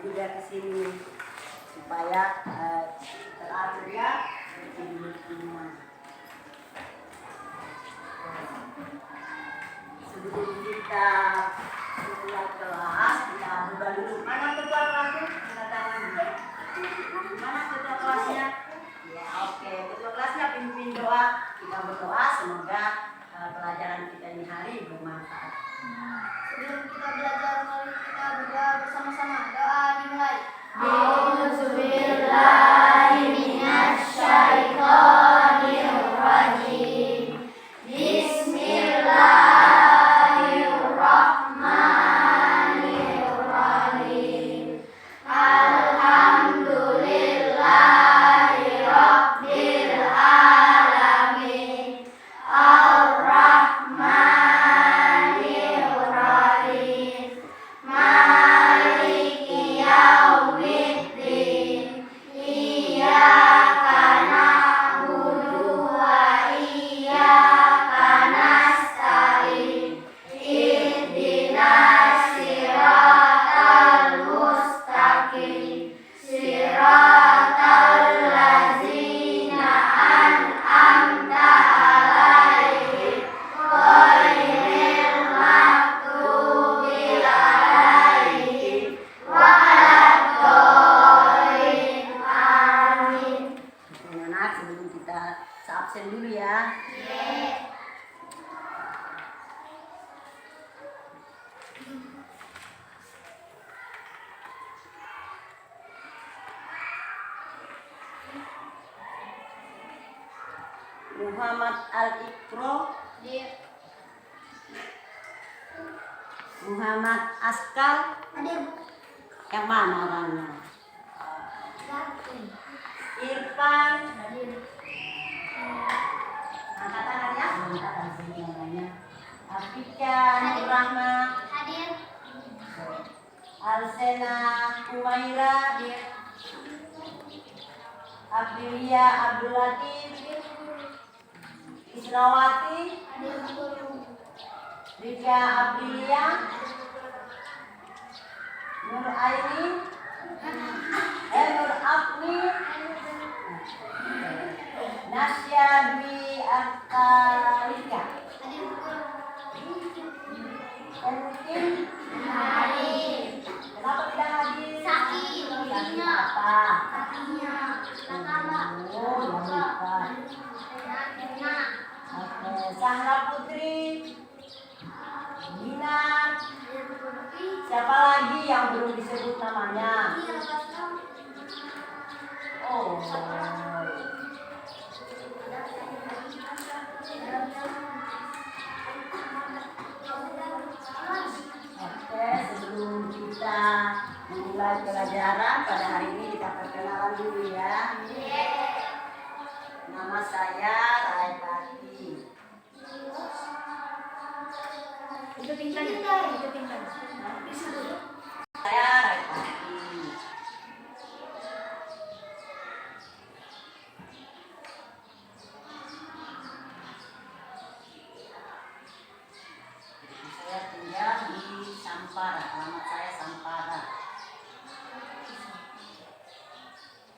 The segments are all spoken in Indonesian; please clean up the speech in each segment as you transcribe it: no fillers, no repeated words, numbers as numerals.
juga ke sini supaya teratur ya semua. Sebelum kita mulai kelas, kita buka dulu. Mana ketua kelasnya? Kita tangan. Mana ketua kelasnya? Ya, oke. Ketua kelasnya pimpin doa. Kita berdoa semoga pelajaran kita ini hari bermanfaat. Sebelum kita belajar, mari kita berdoa bersama-sama. Doa dimulai. Sebelum kita absen dulu ya. Muhammad Al-Iqro, Muhammad Askal, yang mana orangnya? Irfan, angkat tangan ya. Angkat sini namanya. Afika Nurrahma, Alsena Umaira, Aprilia Abdul Latif, Israwati, Rika Aprilia, Nur Aini, Nur Afni, Nasya Dwi Artalika, mungkin kenapa tidak hadir? Sakit apa? Oh, lupa. Oke, Sahra Putri, Dina, siapa lagi yang belum disebut namanya? Oh. Oke, sebelum kita memulai pelajaran pada hari ini kita perkenalan dulu ya. Nama saya Raipati. Itu tinggal. Saya Raipati. Saya tinggal di Sampara. Alamat saya Sampara.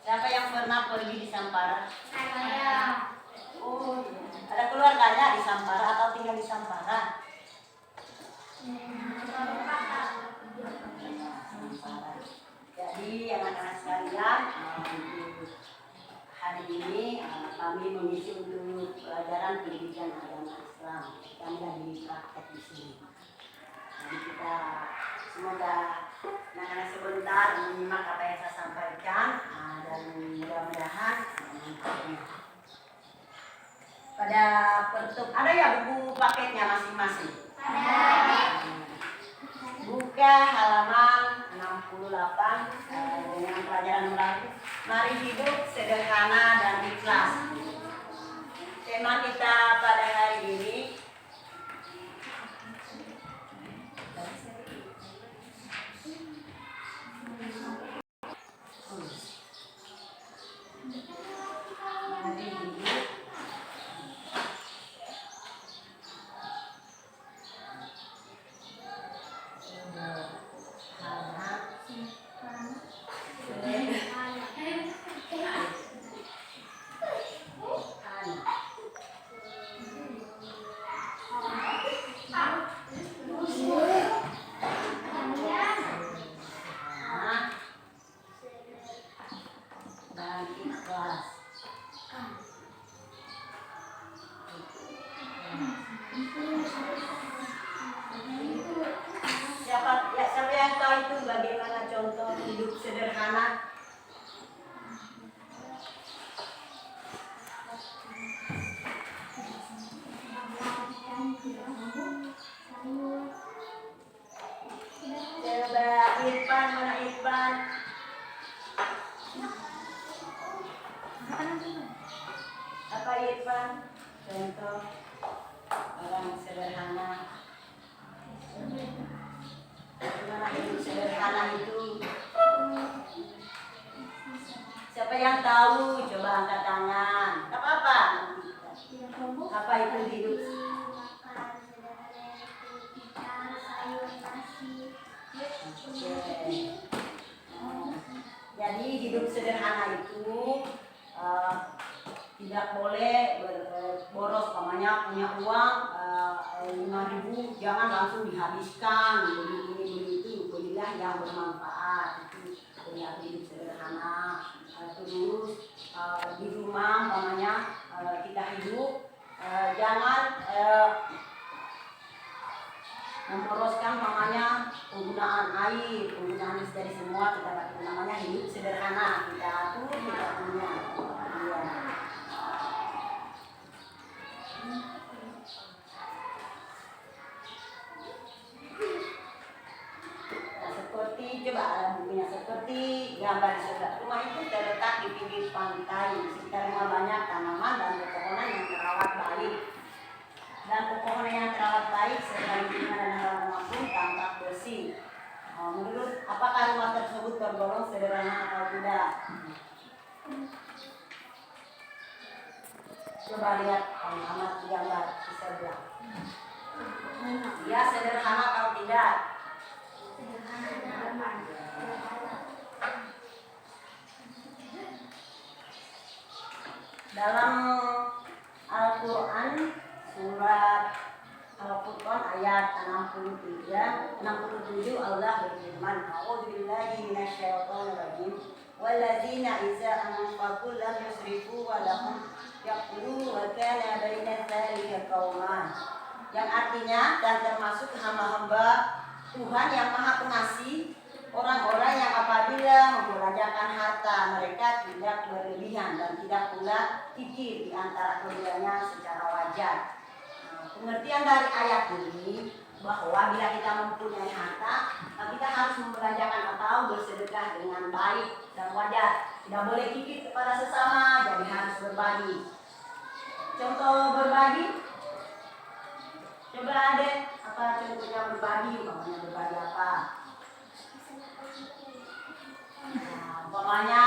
Siapa yang pernah pergi di Sampara? Saya. Oh, ada keluarganya di Sampara atau tinggal di Sampara? Sampara. Jadi anak-anak sekalian, hari ini kami mengisi untuk pelajaran pendidikan agama Islam. Kami lagi praktek di sini. Jadi kita semoga anak-anak sebentar menyimak apa yang saya sampaikan dan mudah-mudahan bermanfaat. Pada ada ya buku paketnya masing-masing? Ada. Buka halaman 68 dengan pelajaran melalui mari hidup sederhana dan ikhlas. Tema kita pada hari ini mari hidup sederhana contoh hidup sederhana. Coba Irfan, mana Irfan? Apa Irfan? Contoh orang sederhana. Gimana hidup sederhana itu? Siapa yang tahu? Coba angkat tangan. Tak apa-apa. Apa itu hidup? Jadi hidup sederhana itu tidak boleh boros. Pamannya punya uang 5.000, jangan langsung dihabiskan beli ini beli itu. Belilah yang bermanfaat. Itu punya hidup sederhana. Terus di rumah pamannya kita hidup jangan memboroskan pamannya penggunaan air, penggunaan listrik semua kita pakai, namanya hidup sederhana. Kita atur, kita punya. Iya. Nah, seperti coba bukunya seperti gambar di sebelah rumah itu terletak di pinggir pantai. Di sekitar rumah banyak tanaman dan pepohonan yang terawat baik. Dan pepohonan yang terawat baik serta lingkungan dan halaman pun tampak bersih. Menurut apakah rumah tersebut tergolong sederhana atau tidak? Coba lihat alamat gambar di sebelah. Ya, sederhana atau tidak? Dalam Al-Quran surat Al-Furqan ayat 67 Allah berfirman, A'udzubillahi minasyaitonir rajim. Walladzina idza anfaqu lam yusrifu wa lahum yaqulu wa kana baina dzalika qauman. Yang artinya dan termasuk hamba-hamba Tuhan yang Maha Pengasih, orang-orang yang apabila membelanjakan harta mereka tidak berlebihan dan tidak pula kikir di antara keduanya secara wajar. Pengertian dari ayat ini bahwa bila kita mempunyai harta, kita harus membelanjakan atau bersedekah dengan baik dan wajar. Tidak boleh kikir kepada sesama, jadi harus berbagi. Contoh berbagi, coba adek, apa contohnya berbagi? Umpamanya berbagi apa? Nah, umpamanya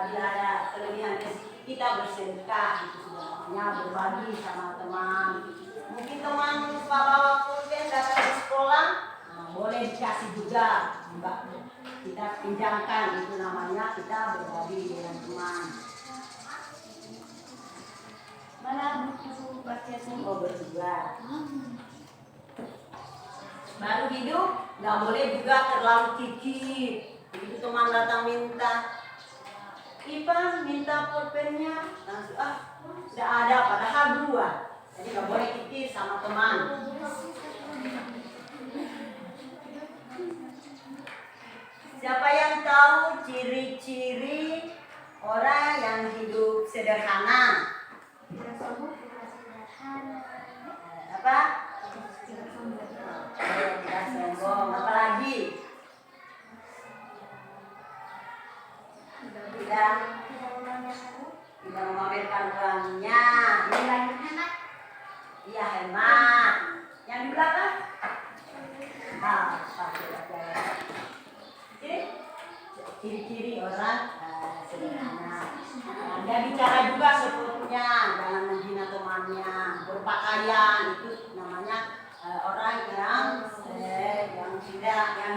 bila ada kelebihan rezeki kita bersedekah, itu sudah namanya berbagi sama teman. Mungkin teman lupa bawa pulpen datang ke sekolah, boleh dikasih juga, kita pinjamkan, itu namanya kita berbagi dengan teman. Mana buku baca semua berdua. Baru hidup, nggak boleh juga terlalu kikir. Begitu teman datang minta, Ipan minta pulpennya, langsung tidak ada, padahal 2. Jadi nggak boleh kikir sama teman. Siapa yang tahu ciri-ciri orang yang hidup sederhana? Apa? Tidak sombong. Apa lagi? Tidak memamerkan uangnya. Ini lagi hemat. Iya, hemat. Yang di belakang? Ciri-ciri orang sederhana. Dia bicara juga sebetulnya, jangan menghina temannya. Berpakaian itu namanya orang yang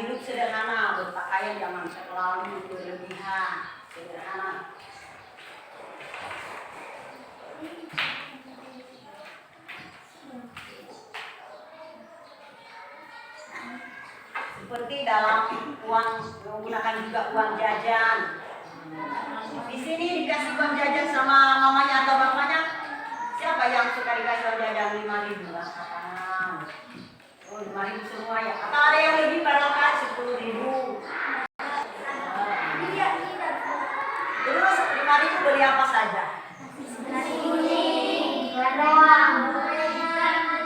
hidup sederhana. Berpakaian jangan terlalu berlebihan. Sederhana. Seperti dalam uang, menggunakan juga uang jajan. Di sini dikasih uang jajan sama mamanya atau bapaknya. Siapa yang suka dikasih uang jajan 5.000? Oh, 5.000 semua ya. Atau ada yang lebih barangkali 10.000. tadi itu beli apa saja? Nasi kuning, doang,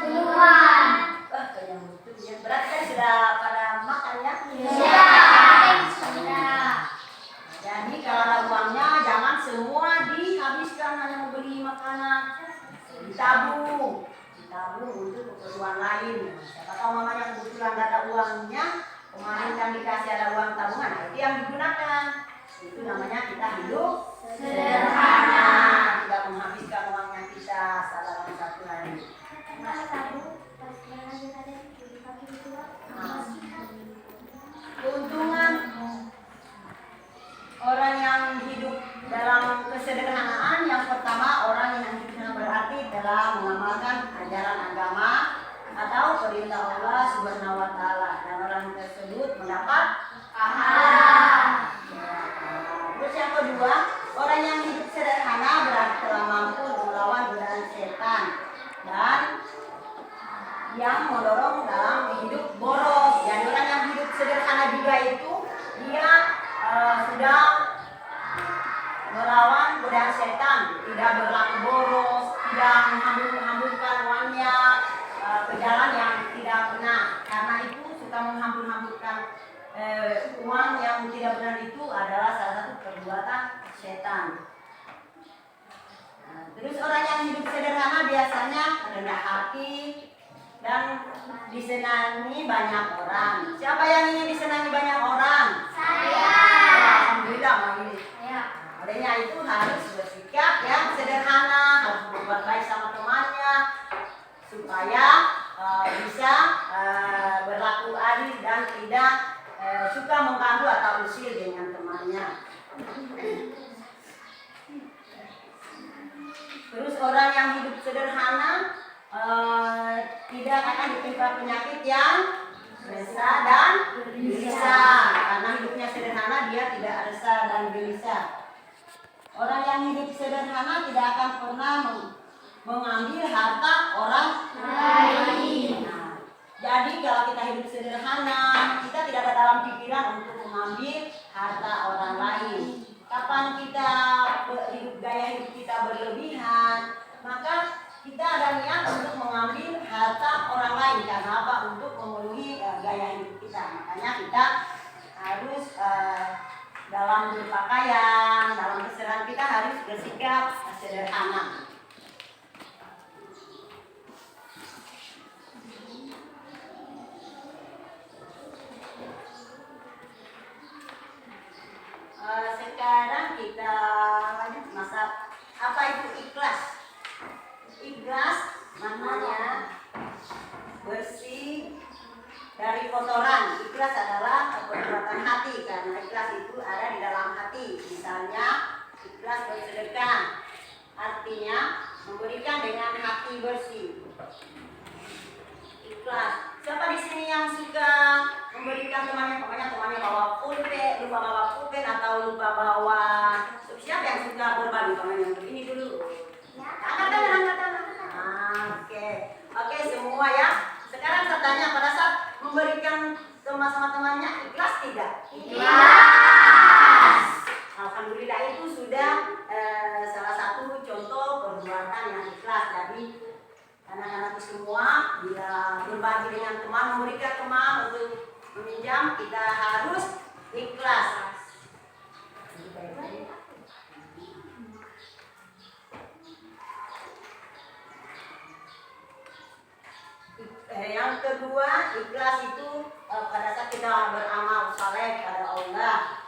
duluan. Kenyang betul ya. Berarti kan sudah pada makan ya? Sudah. Jadi kalau ada uangnya jangan semua dihabiskan hanya mau beli makanan. Ditabung untuk keperluan lain. Siapa tahu mamanya kebetulan nggak ada uangnya, kemarin kan dikasih ada uang tabungan, nah, itu yang digunakan. Itu namanya kita hidup sederhana, tidak menghabiskan uangnya kita dalam satu hari. Keuntungan orang yang hidup dalam kesederhanaan, yang pertama orang yang hidupnya berarti telah mengamalkan ajaran agama atau perintah Allah Subhanahu wa taala, dan orang tersebut mendapat pahala. Terus yang kedua, orang yang hidup sederhana berarti telah mampu melawan godaan setan dan yang mendorong dalam hidup boros. Jadi orang yang hidup sederhana juga itu dia sudah melawan godaan setan, tidak berlaku boros, tidak menghambur-hamburkan uangnya ke jalan yang tidak benar. Karena itu suka menghambur-hamburkan uang yang tidak benar itu adalah salah satu perbuatan setan. Terus orang yang hidup sederhana biasanya rendah hati dan disenangi banyak orang. Siapa yang ingin disenangi banyak orang? Saya. Alhamdulillah, Mami. Olehnya itu harus bersikap yang sederhana, harus berbuat baik sama temannya supaya bisa berlaku adil dan tidak suka mengganggu atau usil dengan temannya. Terus orang yang hidup sederhana tidak akan ditimpa penyakit yang resah dan gelisah. Karena hidupnya sederhana, dia tidak resah dan gelisah. Orang yang hidup sederhana tidak akan pernah mengambil harta orang lain. Nah, jadi kalau kita hidup sederhana, kita tidak ada dalam pikiran untuk mengambil harta orang lain. Kapan kita gaya hidup kita berlebihan, maka kita ada niat untuk mengambil harta orang lain. Karena apa? Untuk memenuhi gaya hidup kita. Makanya kita harus dalam berpakaian, dalam keseharian kita harus bersikap sederhana. Sekarang kita lanjut masa apa itu ikhlas. Ikhlas maknanya bersih dari kotoran. Ikhlas adalah perbuatan hati, karena ikhlas itu ada di dalam hati. Misalnya ikhlas bersedekah, artinya memberikan dengan hati bersih. Ikhlas. Siapa di sini yang suka memberikan temannya bawa pulpen, lupa bawa pulpen atau lupa bawa? Siapa yang suka berbagi temannya? Ini dulu. Angkat tangan. Oke, semua ya. Sekarang saya tanya, pada saat memberikan sama temannya ikhlas tidak? Ikhlas. Alhamdulillah, itu sudah salah satu contoh perbuatan yang ikhlas. Jadi anak-anakku semua bila berbagi dengan teman, memberikan teman untuk meminjam, kita harus ikhlas. Yang kedua, ikhlas itu pada saat kita beramal saleh pada Allah,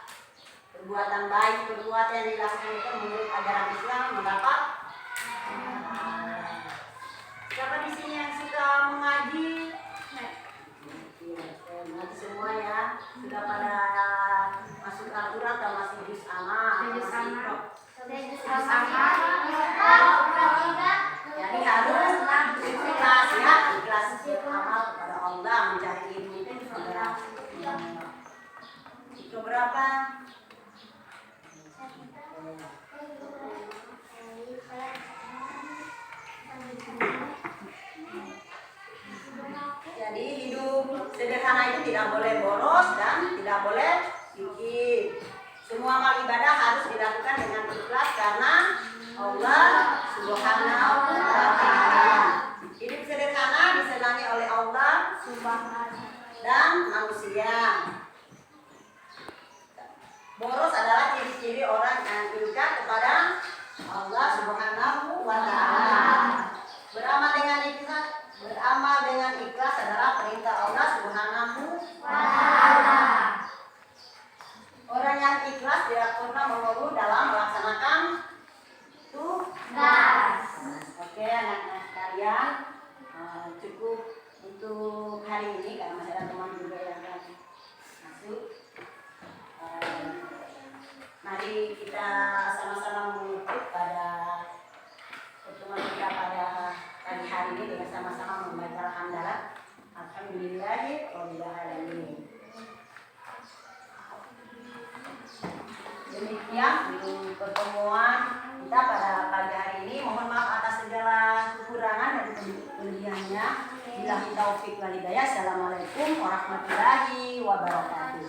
perbuatan baik, perbuatan yang dilakukan itu menurut ajaran Islam mendapat. Siapa di sini yang suka mengaji? Mengaji semua ya. Sudah pada masuk Al-Quran atau masih juz amma? Jadi harus ikhlas ya, ikhlas beramal kepada Allah, mencari ilmu itu sudah keberapa? Jadi hidup sederhana itu tidak boleh boros dan tidak boleh sedikit. Semua amal ibadah harus dilakukan dengan ikhlas karena Allah Subhanahu wa Ta'ala. Hidup sederhana disenangi oleh Allah dan manusia. Boros adalah ciri-ciri orang yang ingkar kepada Allah Subhanahu wa Ta'ala. Beramal dengan ikhlas adalah perintah Allah Subhanahu wa Ta'ala. Orang yang ikhlas tidak pernah mengeluh dalam melaksanakan tugas. Oke, anak-anak sekalian, cukup untuk hari ini karena masih ada teman juga yang akan masuk. Mari kita sama-sama menutup pada pertemuan kita pada pagi hari ini dengan sama-sama membaca alhamdulillah. Alhamdulillahirabbil alamin. Demikian pertemuan kita pada pagi hari ini. Mohon maaf atas segala kekurangan dan kelebihannya. Billahi taufik wal hidayah. Assalamualaikum warahmatullahi wabarakatuh.